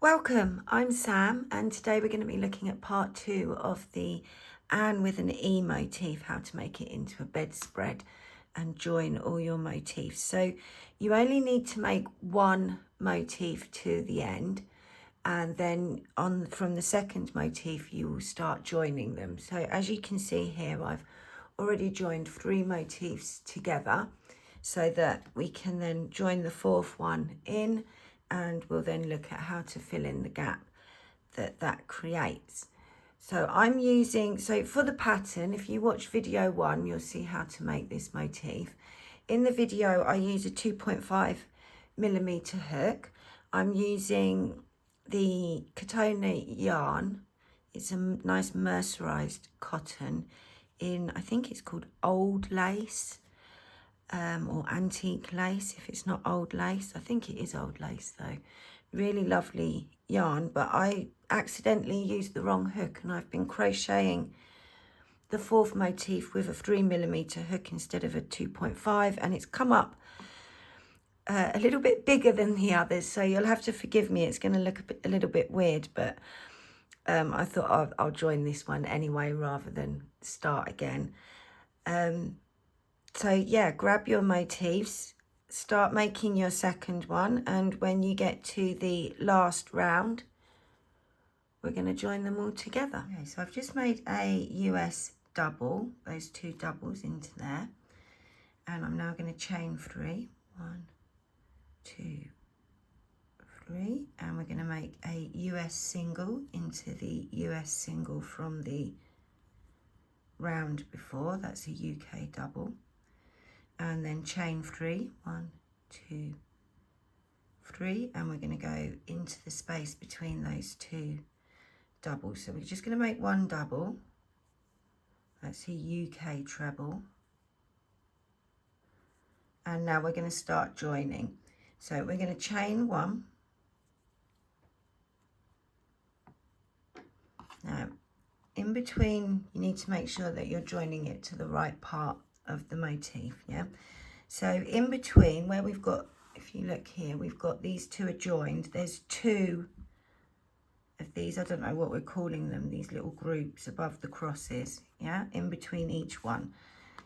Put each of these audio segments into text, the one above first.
Welcome, I'm Sam, and today we're going to be looking at part 2 of the Anne with an E motif, how to make it into a bedspread and join all your motifs. So you only need to make one motif to the end, and then from the second motif you will start joining them. So as you can see here, I've already joined 3 motifs together so that we can then join the 4th one in, and we'll then look at how to fill in the gap that creates. So I'm using, so for the pattern, if you watch video 1, you'll see how to make this motif. In the video, I use a 2.5mm hook. I'm using the Katona yarn. It's a nice mercerized cotton in, I think it's called old lace. Or antique lace if it's not old lace. I think it is old lace though. Really lovely yarn, but I accidentally used the wrong hook and I've been crocheting the 4th motif with a 3mm hook instead of a 2.5, and it's come up a little bit bigger than the others, so you'll have to forgive me. It's going to look a little bit weird, but I thought I'll join this one anyway rather than start again. So yeah, grab your motifs, start making your second one, and when you get to the last round, we're going to join them all together. Okay, so I've just made a US double, those 2 doubles into there, and I'm now going to chain 3. 1, 2, 3, and we're going to make a US single into the US single from the round before. That's a UK double. And then chain 3, 1, 2, 3, and we're going to go into the space between those 2 doubles. So we're just going to make 1 double. That's a UK treble. And now we're going to start joining. So we're going to chain 1. Now, in between, you need to make sure that you're joining it to the right part of the motif, yeah? So in between where we've got, if you look here, we've got these 2 are joined. There's 2 of these, I don't know what we're calling them, these little groups above the crosses, yeah, in between each one.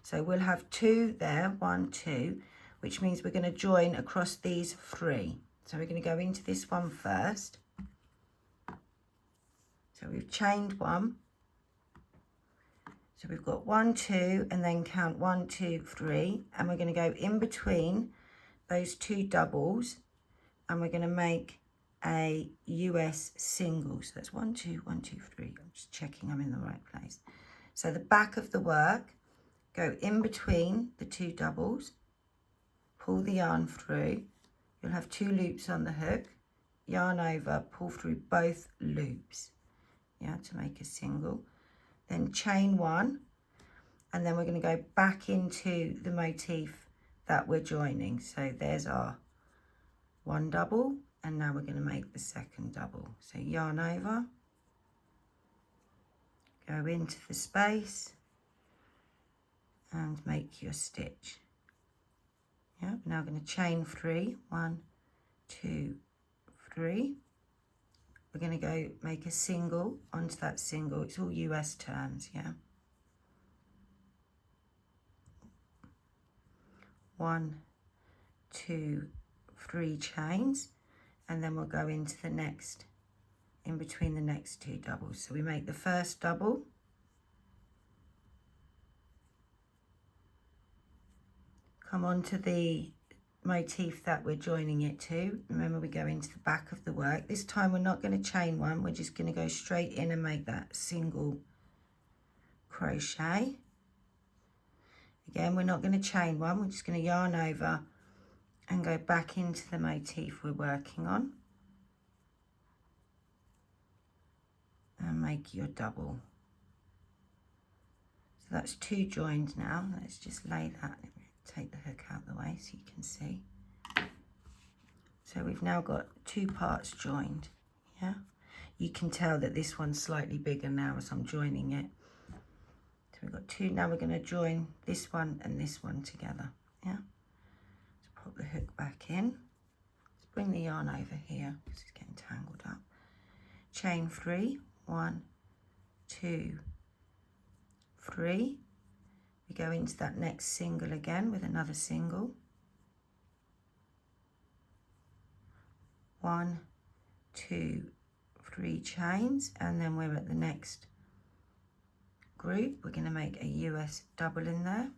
So we'll have 2 there, 1, 2, which means we're going to join across these 3. So we're going to go into this one first. So we've chained 1. So we've got 1, 2, and then count 1, 2, 3, and we're going to go in between those 2 doubles, and we're going to make a US single. So that's 1, 2, 1, 2, 3. I'm just checking I'm in the right place. So the back of the work, go in between the 2 doubles, pull the yarn through. You'll have 2 loops on the hook, yarn over, pull through both loops, yeah, to make a single. Then chain 1, and then we're going to go back into the motif that we're joining. So there's our 1 double, and now we're going to make the 2nd double. So yarn over, go into the space and make your stitch. Yeah, now I'm going to chain 3, 1, 2, 3. We're going to go make a single onto that single. It's all US terms, yeah. 1, 2, 3 chains, and then we'll go into the next, in between the next 2 doubles. So we make the first double, come on to the motif that we're joining it to. Remember, we go into the back of the work. This time we're not going to chain 1, we're just going to go straight in and make that single crochet. Again, we're not going to chain 1, we're just going to yarn over and go back into the motif we're working on and make your double. So that's 2 joined now. Let's just lay that, take the hook out of the way so you can see. So we've now got 2 parts joined, yeah? You can tell that this one's slightly bigger now as I'm joining it. So we've got 2, now we're going to join this one and this one together, yeah? So pop the hook back in. Let's bring the yarn over here because it's getting tangled up. chain 3, 1, 2, 3. We go into that next single again with another single, 1, 2, 3 chains, and then we're at the next group. We're going to make a US double in there,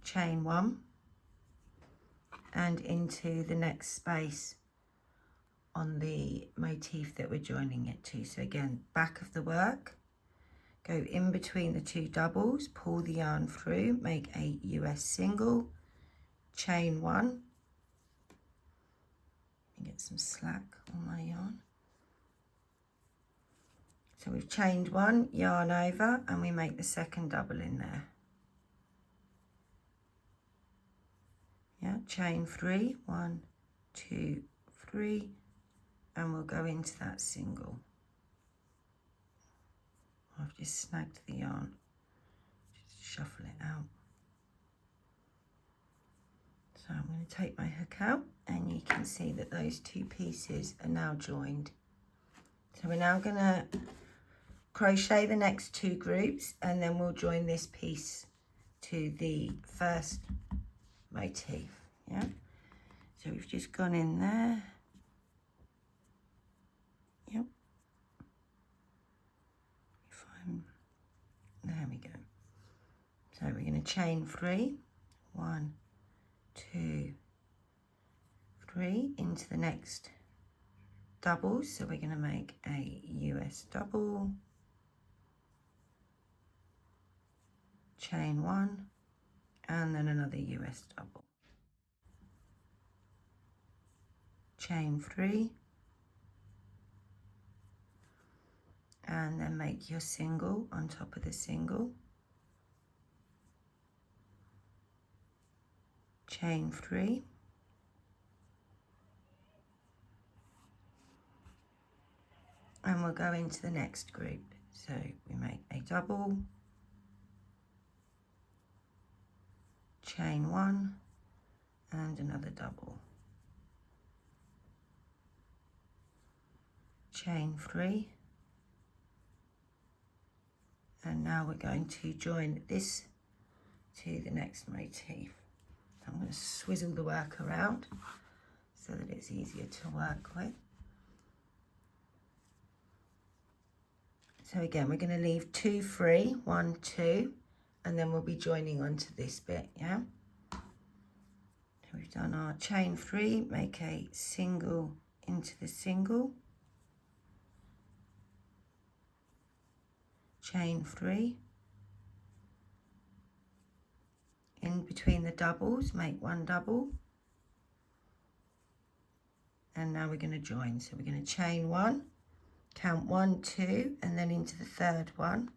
chain 1, and into the next space on the motif that we're joining it to. So again, back of the work, go in between the 2 doubles, pull the yarn through, make a US single, chain 1. Let me get some slack on my yarn. So we've chained 1, yarn over, and we make the second double in there. Yeah, chain 3, 1, 2, 3, and we'll go into that single. I've just snagged the yarn, just shuffle it out. So I'm going to take my hook out, and you can see that those 2 pieces are now joined. So we're now going to crochet the next 2 groups, and then we'll join this piece to the first motif. Yeah, so we've just gone in there. Yep. There we go. So we're going to chain 3, 1, 2, 3 into the next double. So we're going to make a US double, chain 1, and then another US double, chain 3, and then make your single on top of the single, chain 3, and we'll go into the next group. So we make a double, chain 1, and another double, chain 3, and now we're going to join this to the next motif. I'm going to swizzle the work around so that it's easier to work with. So again, we're going to leave 2 free, 1, 2, and then we'll be joining onto this bit, yeah? So we've done our chain 3, make a single into the single, chain 3, in between the doubles, make 1 double, and now we're going to join. So we're going to chain 1, count 1, 2, and then into the third one.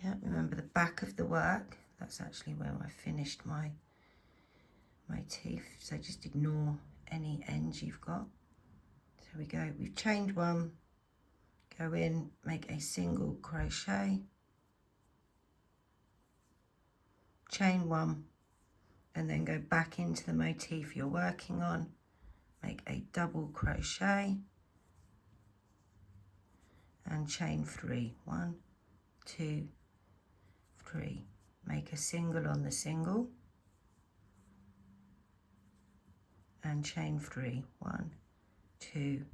Yeah, remember the back of the work, that's actually where I finished my motif, so just ignore any ends you've got. So we go, we've chained 1, go in, make a single crochet, chain 1, and then go back into the motif you're working on, make a double crochet, and chain 3, 1, 2, 3, make a single on the single, and chain 3, 1, 2,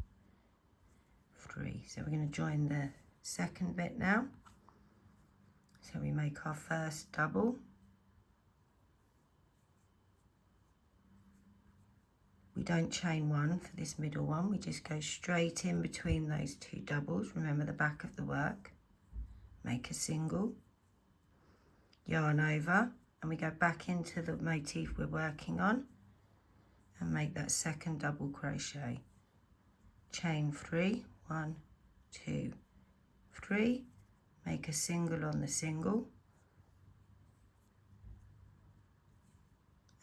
3. So we're going to join the second bit now. So we make our first double, we don't chain 1 for this middle one, we just go straight in between those 2 doubles. Remember the back of the work, make a single, yarn over, and we go back into the motif we're working on and make that second double crochet, chain 3, 1, 2, 3, make a single on the single,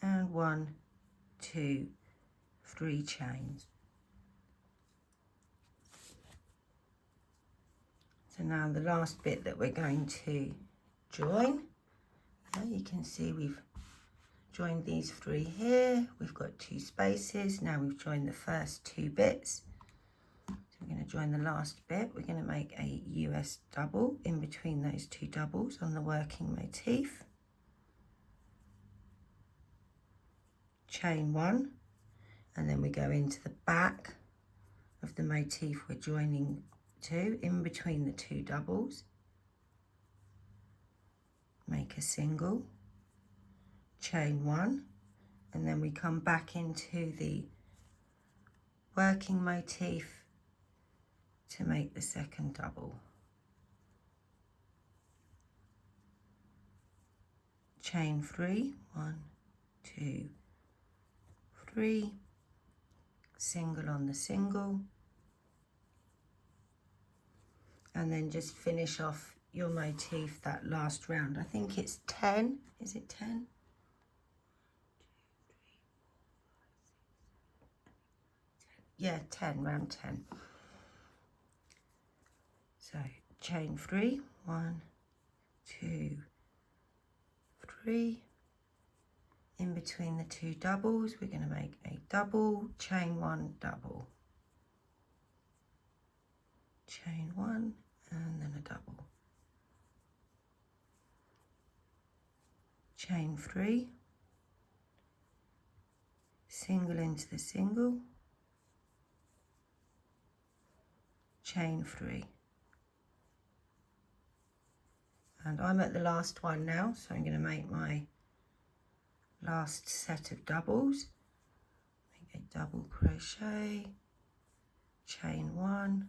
and 1, 2, 3 chains. So now the last bit that we're going to join, you can see we've joined these 3 here, we've got 2 spaces. Now we've joined the first 2 bits. So we're going to join the last bit. We're going to make a US double in between those 2 doubles on the working motif. Chain 1, and then we go into the back of the motif we're joining to, in between the 2 doubles. Make a single, chain 1, and then we come back into the working motif to make the second double. Chain 3, 1, 2, 3, single on the single, and then just finish off your motif that last round. I think it's 10, is it 10? Yeah, 10, round 10. So chain 3, 1, 2, 3. In between the 2 doubles, we're going to make a double, chain 1, double, chain 1, and then a double, chain 3, single into the single, chain 3. And I'm at the last one now, so I'm going to make my last set of doubles. Make a double crochet, chain 1,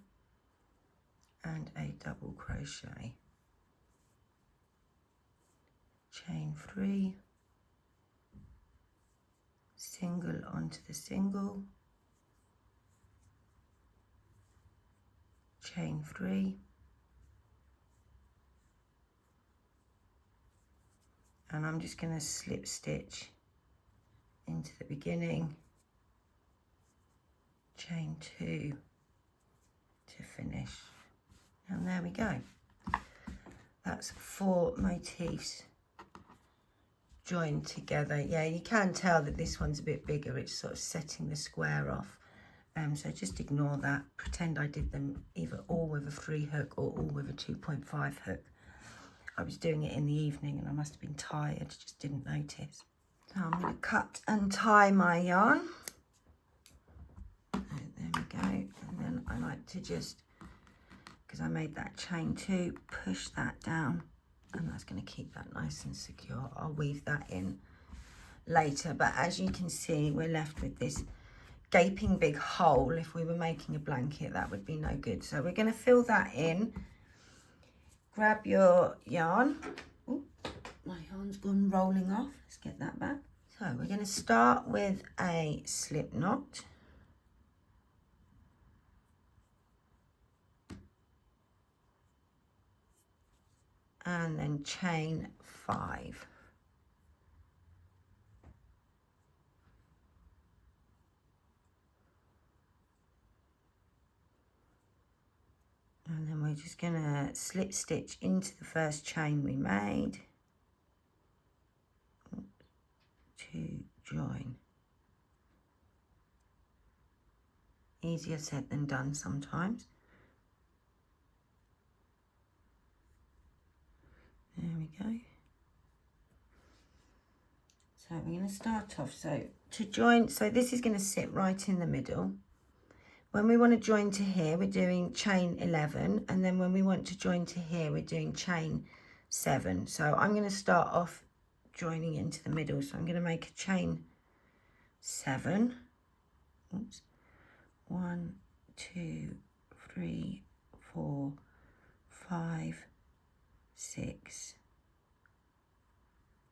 and a double crochet, chain 3, single onto the single, chain 3, and I'm just going to slip stitch into the beginning, chain 2 to finish, and there we go. That's 4 motifs joined together. Yeah, you can tell that this one's a bit bigger. It's sort of setting the square off, so just ignore that. Pretend I did them either all with a 3 hook or all with a 2.5 hook. I was doing it in the evening and I must have been tired, just didn't notice. So I'm going to cut and tie my yarn. So there we go. And then I like to just, because I made that chain 2, push that down, and that's going to keep that nice and secure. I'll weave that in later, but as you can see, we're left with this gaping big hole. If we were making a blanket, that would be no good. So we're going to fill that in. Grab your yarn. Ooh, my yarn's gone rolling off. Let's get that back. So we're going to start with a slip knot. And then chain 5. And then we're just going to slip stitch into the first chain we made to join. Easier said than done sometimes. There we go. So we're going to start off. So to join, so this is going to sit right in the middle. When we want to join to here, we're doing chain 11, and then when we want to join to here, we're doing chain 7. So I'm going to start off joining into the middle. So I'm going to make a chain 7. Oops. 1, 2, 3, 4, 5, 6,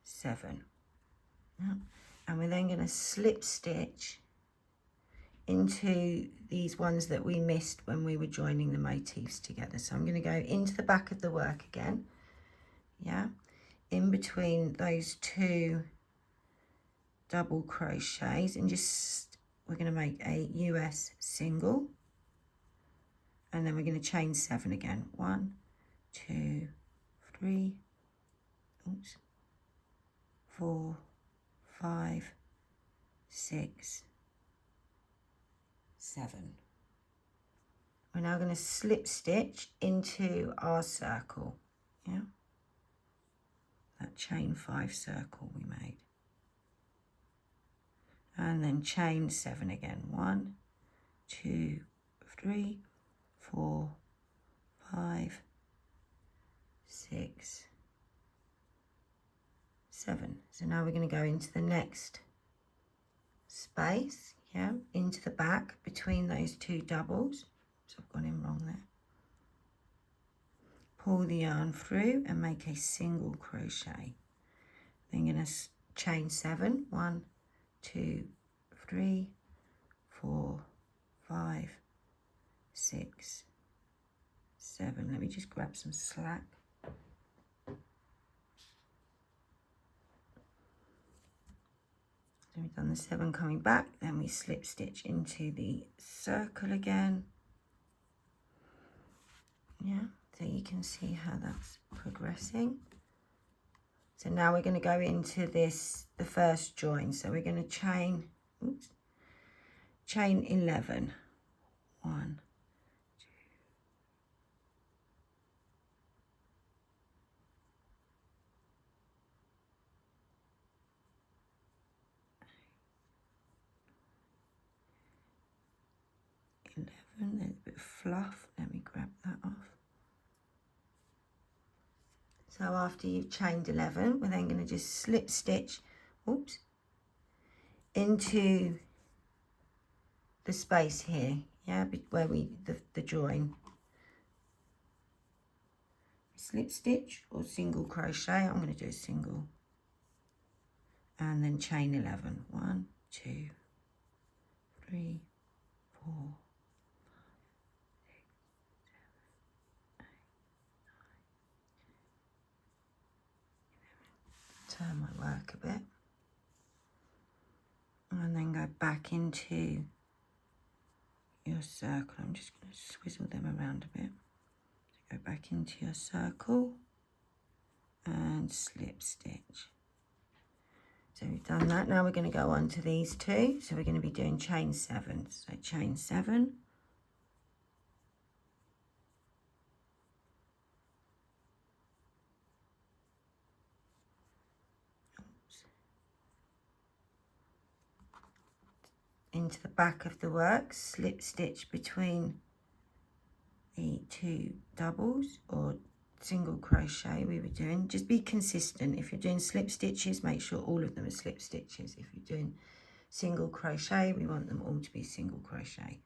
7. And we're then going to slip stitch into these ones that we missed when we were joining the motifs together. So I'm going to go into the back of the work again, yeah, in between those 2 double crochets, and just we're going to make a US single, and then we're going to chain 7 again. 1, 2, 3, oops, 4, 5, 6, 7. We're now going to slip stitch into our circle, yeah, that chain 5 circle we made, and then chain 7 again. 1, 2, 3, 4, 5, 6, 7. So now we're going to go into the next space, yeah, into the back between those 2 doubles. So I've gone in wrong there. Pull the yarn through and make a single crochet. Then you're going to chain 7. 1, 2, 3, 4, 5, 6, 7. Let me just grab some slack. So we've done the 7 coming back, then we slip stitch into the circle again. Yeah, so you can see how that's progressing. So now we're going to go into this, the first join. So we're going to chain, chain 11. 1, 2, 11. There's a bit of fluff. Let me grab that off. So after you've chained 11, we're then going to just slip stitch, into the space here, yeah, where the join. Slip stitch or single crochet. I'm going to do a single, and then chain 11. 1, 2, 3, 4, 5, 6, 7, 8, 9. Turn my work a bit, and then go back into your circle. I'm just going to swizzle them around a bit. So go back into your circle and slip stitch. So we've done that. Now we're going to go on to these 2. So we're going to be doing chain 7. So chain 7. Into the back of the work, slip stitch between the 2 doubles or single crochet we were doing. Just be consistent. If you're doing slip stitches, make sure all of them are slip stitches. If you're doing single crochet, we want them all to be single crochet.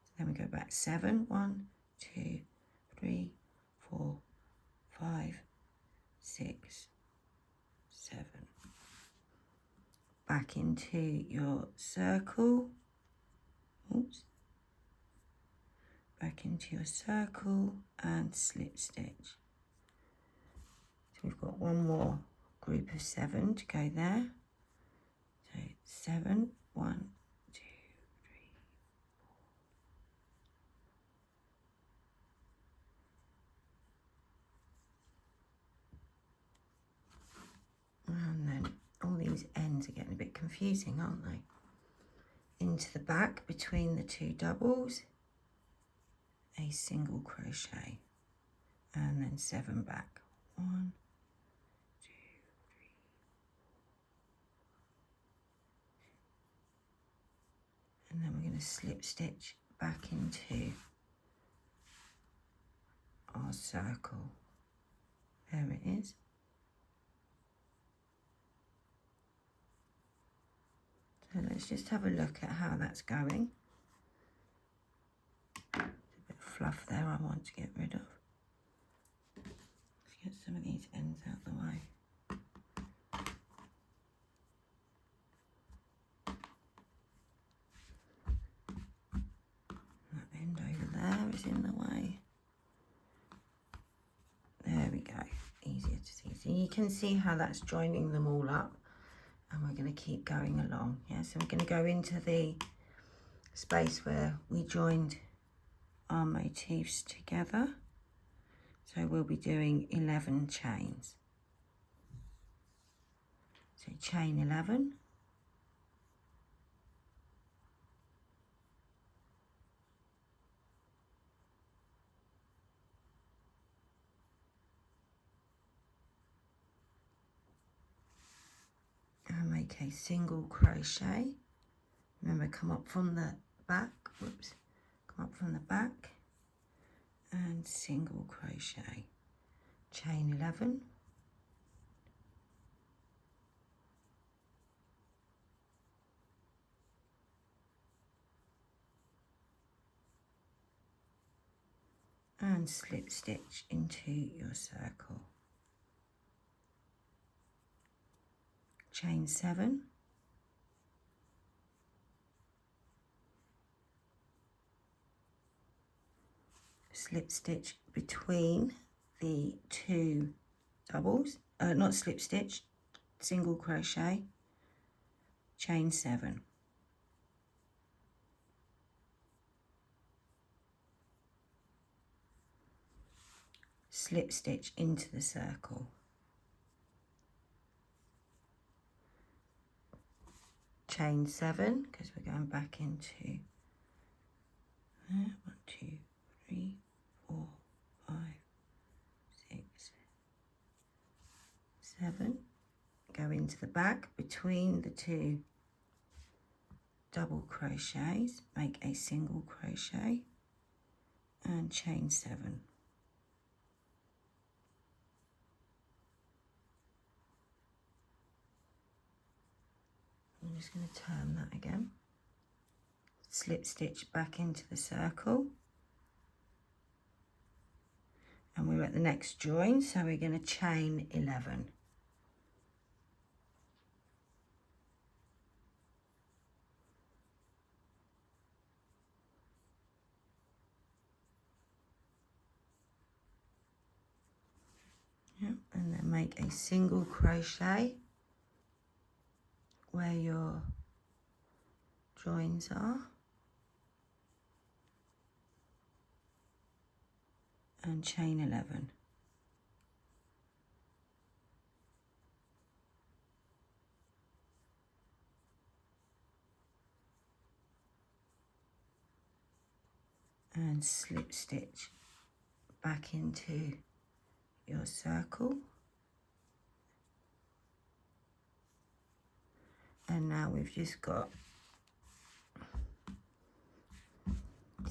So then we go back 7. 1, 2, 3, 4, 5, 6, 7. Back into your circle. Back into your circle and slip stitch. So we've got one more group of 7 to go there. So 7, 1, 2, 3, 4. And then all these ends are getting a bit confusing, aren't they? Into the back between the 2 doubles, a single crochet, and then 7 back. 1, 2, 3. And then we're going to slip stitch back into our circle. There it is. So let's just have a look at how that's going. There's a bit of fluff there I want to get rid of. Let's get some of these ends out the way. That end over there is in the way. There we go, easier to see. So you can see how that's joining them all up. And we're going to keep going along. Yeah, so we're going to go into the space where we joined our motifs together. So we'll be doing 11 chains. So chain 11. make a single crochet. Remember, come up from the back, whoops, come up from the back and single crochet, chain 11, and slip stitch into your circle, chain 7, slip stitch between the two doubles, not slip stitch, single crochet, chain 7, slip stitch into the circle, chain 7, because we're going back into 1, 2, 3, 4, 5, 6, 7, go into the back between the two double crochets, make a single crochet and chain 7. I'm just going to turn that again, slip stitch back into the circle, and we're at the next join, so we're going to chain 11. Yep, and then make a single crochet where your joins are, and chain 11. And slip stitch back into your circle, and now we've just got,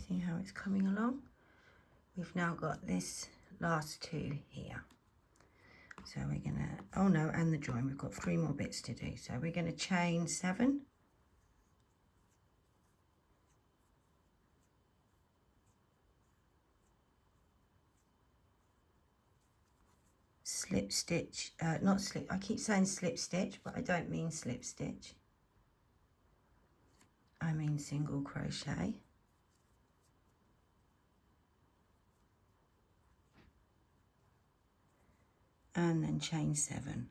see how it's coming along, we've now got this last two here, so we're gonna, oh no, and the join, we've got 3 more bits to do, so we're going to chain 7, slip stitch, not slip, I keep saying slip stitch, but I don't mean slip stitch, I mean single crochet, and then chain 7.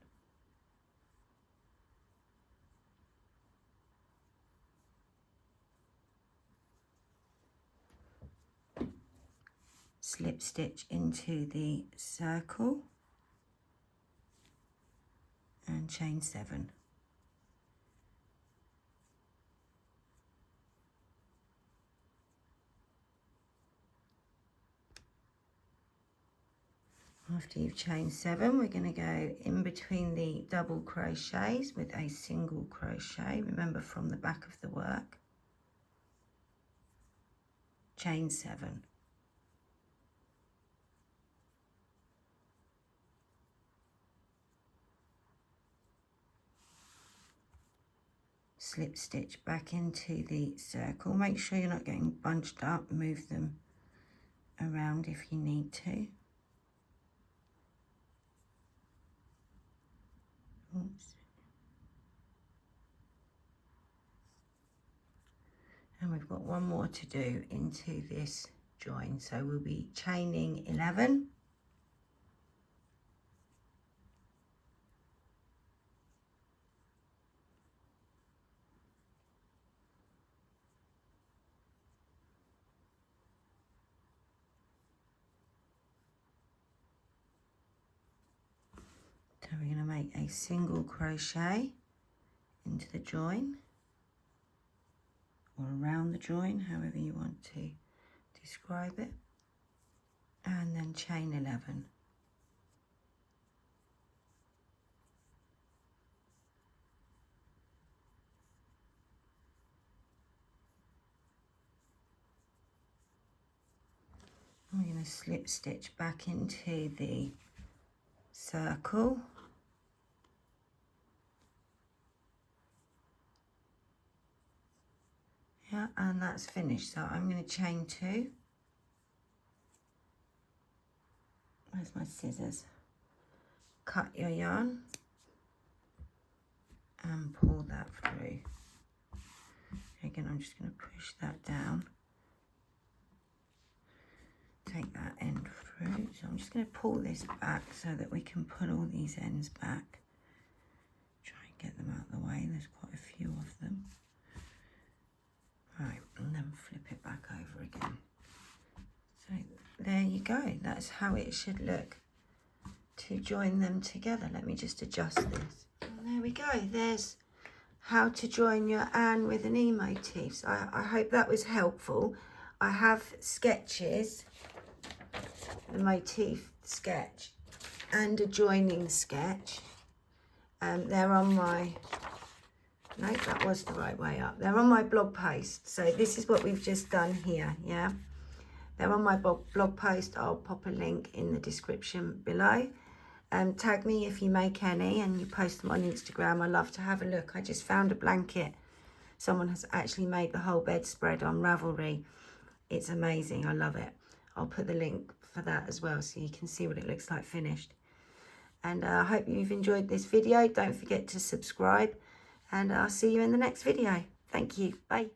Slip stitch into the circle and chain 7. After you've chained 7, we're going to go in between the double crochets with a single crochet, remember from the back of the work, chain 7. Slip stitch back into the circle, make sure you're not getting bunched up, move them around if you need to. Oops. And we've got one more to do into this join, so we'll be chaining 11, so we're going to make a single crochet into the join, or around the join, however you want to describe it, and then chain 11. going to slip stitch back into the circle. Yeah, and that's finished. So I'm going to chain 2. Where's my scissors? Cut your yarn and pull that through. Again, I'm just going to push that down. Take that end through. So I'm just going to pull this back so that we can put all these ends back. Try and get them out of the way. There's quite a few of them. Right, and then flip it back over again. So there you go. That's how it should look to join them together. Let me just adjust this. And there we go. There's how to join your Anne with an E motifs. I hope that was helpful. I have sketches, the motif sketch and a joining sketch. They're on my, no, that was the right way up. They're on my blog post. So this is what we've just done here, yeah? They're on my blog post. I'll pop a link in the description below. Tag me if you make any and you post them on Instagram. I love to have a look. I just found a blanket. Someone has actually made the whole bedspread on Ravelry. It's amazing. I love it. I'll put the link for that as well so you can see what it looks like finished. And I hope you've enjoyed this video. Don't forget to subscribe and I'll see you in the next video. Thank you. Bye.